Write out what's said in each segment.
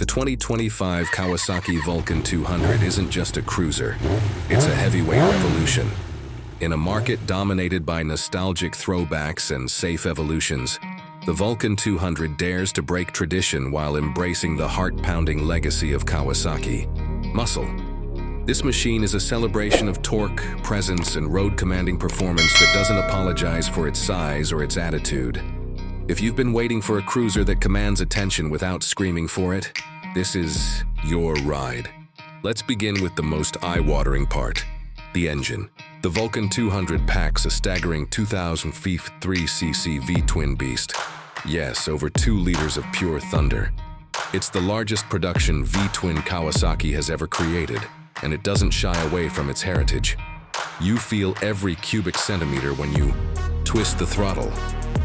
The 2025 Kawasaki Vulcan 200 isn't just a cruiser, it's a heavyweight revolution. In a market dominated by nostalgic throwbacks and safe evolutions, the Vulcan 200 dares to break tradition while embracing the heart-pounding legacy of Kawasaki muscle. This machine is a celebration of torque, presence, and road-commanding performance that doesn't apologize for its size or its attitude. If you've been waiting for a cruiser that commands attention without screaming for it, this is your ride. Let's begin with the most eye-watering part, the engine. The Vulcan 200 packs a staggering 2,003cc V-twin beast. Yes, over 2 liters of pure thunder. It's the largest production V-twin Kawasaki has ever created, and it doesn't shy away from its heritage. You feel every cubic centimeter when you twist the throttle.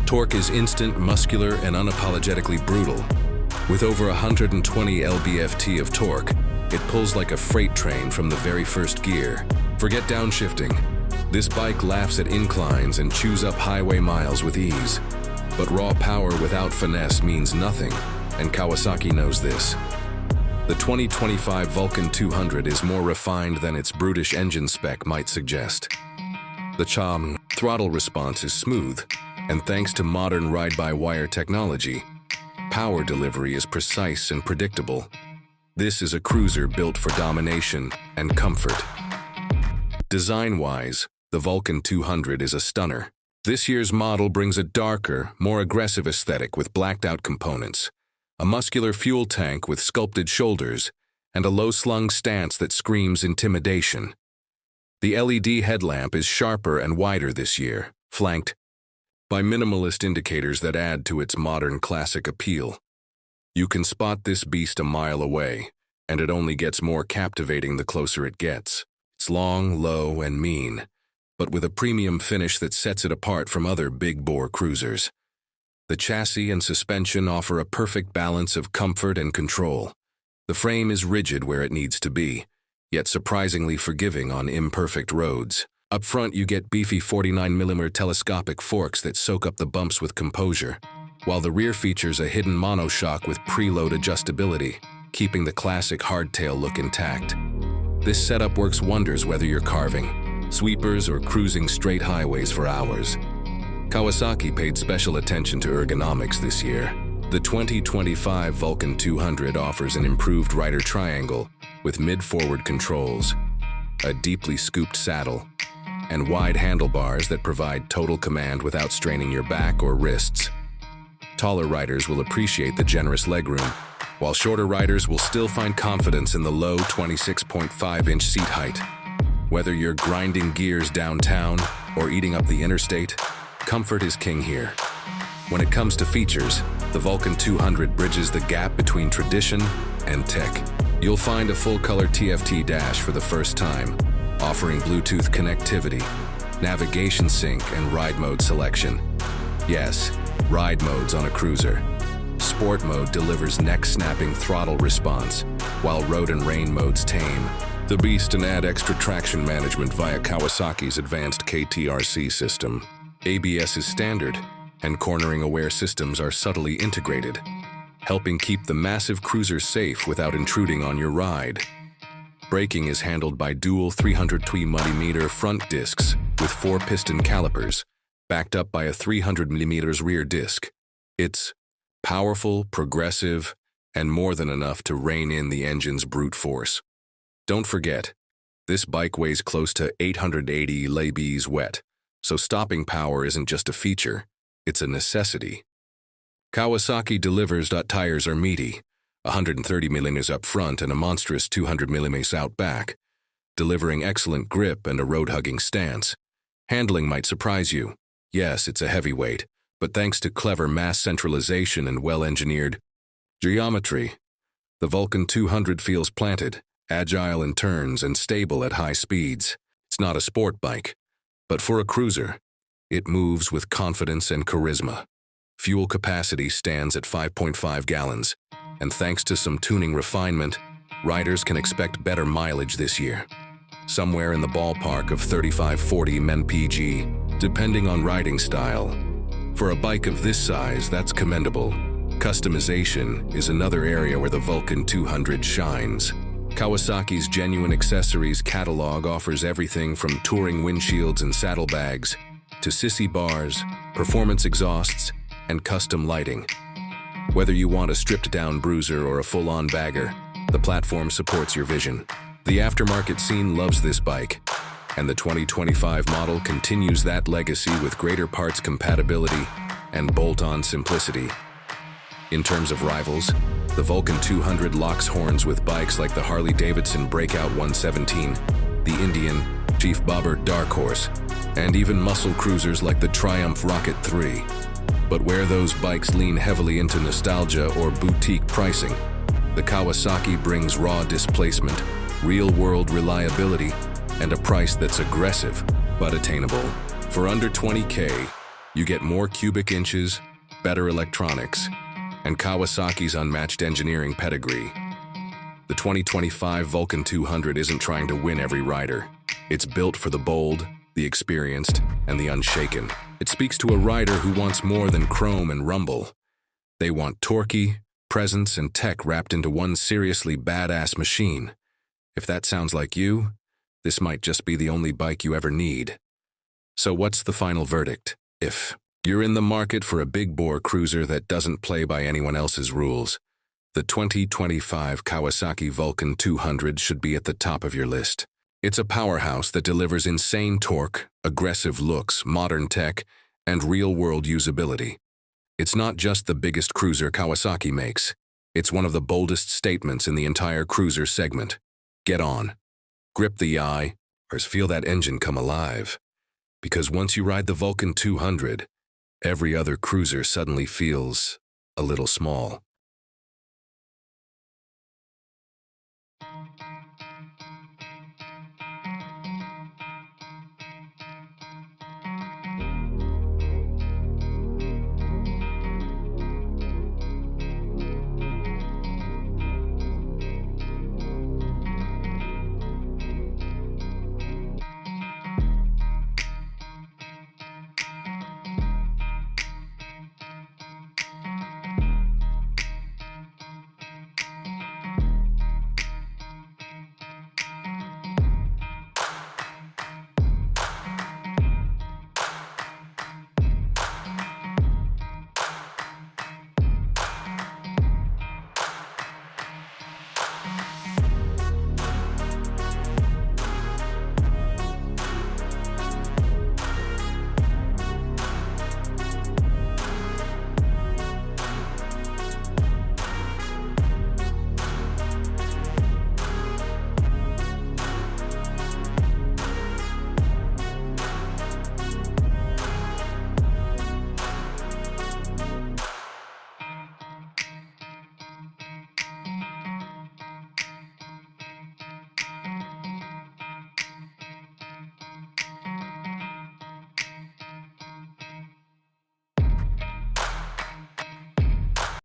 Torque is instant, muscular, and unapologetically brutal. With over 120 lb-ft of torque, it pulls like a freight train from the very first gear. Forget downshifting. This bike laughs at inclines and chews up highway miles with ease. But raw power without finesse means nothing, and Kawasaki knows this. The 2025 Vulcan 200 is more refined than its brutish engine spec might suggest. The throttle response is smooth, and thanks to modern ride-by-wire technology, power delivery is precise and predictable. This is a cruiser built for domination and comfort. Design-wise, the Vulcan 200 is a stunner. This year's model brings a darker, more aggressive aesthetic with blacked-out components, a muscular fuel tank with sculpted shoulders, and a low-slung stance that screams intimidation. The LED headlamp is sharper and wider this year, flanked by minimalist indicators that add to its modern classic appeal. You can spot this beast a mile away, and it only gets more captivating the closer it gets. It's long, low, and mean, but with a premium finish that sets it apart from other big-bore cruisers. The chassis and suspension offer a perfect balance of comfort and control. The frame is rigid where it needs to be, yet surprisingly forgiving on imperfect roads. Up front, you get beefy 49mm telescopic forks that soak up the bumps with composure, while the rear features a hidden monoshock with preload adjustability, keeping the classic hardtail look intact. This setup works wonders whether you're carving sweepers or cruising straight highways for hours. Kawasaki paid special attention to ergonomics this year. The 2025 Vulcan 200 offers an improved rider triangle with mid-forward controls, a deeply scooped saddle, and wide handlebars that provide total command without straining your back or wrists. Taller riders will appreciate the generous legroom, while shorter riders will still find confidence in the low 26.5-inch seat height. Whether you're grinding gears downtown or eating up the interstate, comfort is king here. When it comes to features, the Vulcan 200 bridges the gap between tradition and tech. You'll find a full-color TFT dash for the first time, offering Bluetooth connectivity, navigation sync, and ride mode selection. Yes, ride modes on a cruiser. Sport mode delivers neck-snapping throttle response, while road and rain modes tame the beast and add extra traction management via Kawasaki's advanced KTRC system. ABS is standard, and cornering-aware systems are subtly integrated, helping keep the massive cruiser safe without intruding on your ride. Braking is handled by dual 320mm front discs with 4-piston calipers, backed up by a 300mm rear disc. It's powerful, progressive, and more than enough to rein in the engine's brute force. Don't forget, this bike weighs close to 880 lbs wet, so stopping power isn't just a feature, it's a necessity. Kawasaki delivers. Tires are meaty, 130mm up front and a monstrous 200mm out back, delivering excellent grip and a road-hugging stance. Handling might surprise you. Yes, it's a heavyweight, but thanks to clever mass centralization and well-engineered geometry, the Vulcan 200 feels planted, agile in turns, and stable at high speeds. It's not a sport bike, but for a cruiser, it moves with confidence and charisma. Fuel capacity stands at 5.5 gallons, and thanks to some tuning refinement, riders can expect better mileage this year. Somewhere in the ballpark of 35-40 mpg, depending on riding style. For a bike of this size, that's commendable. Customization is another area where the Vulcan 200 shines. Kawasaki's genuine accessories catalog offers everything from touring windshields and saddlebags to sissy bars, performance exhausts, and custom lighting. Whether you want a stripped-down bruiser or a full-on bagger, the platform supports your vision. The aftermarket scene loves this bike, and the 2025 model continues that legacy with greater parts compatibility and bolt-on simplicity. In terms of rivals, the Vulcan 200 locks horns with bikes like the Harley-Davidson Breakout 117, the Indian Chief Bobber Dark Horse, and even muscle cruisers like the Triumph Rocket 3. But where those bikes lean heavily into nostalgia or boutique pricing, the Kawasaki brings raw displacement, real-world reliability, and a price that's aggressive but attainable. For under $20K, you get more cubic inches, better electronics, and Kawasaki's unmatched engineering pedigree. The 2025 Vulcan 200 isn't trying to win every rider. It's built for the bold, the experienced, and the unshaken. It speaks to a rider who wants more than chrome and rumble. They want torquey, presence, and tech wrapped into one seriously badass machine. If that sounds like you, this might just be the only bike you ever need. So what's the final verdict? If you're in the market for a big-bore cruiser that doesn't play by anyone else's rules, the 2025 Kawasaki Vulcan 200 should be at the top of your list. It's a powerhouse that delivers insane torque, aggressive looks, modern tech, and real-world usability. It's not just the biggest cruiser Kawasaki makes. It's one of the boldest statements in the entire cruiser segment. Get on. Grip the eye, or feel that engine come alive. Because once you ride the Vulcan 200, every other cruiser suddenly feels a little small.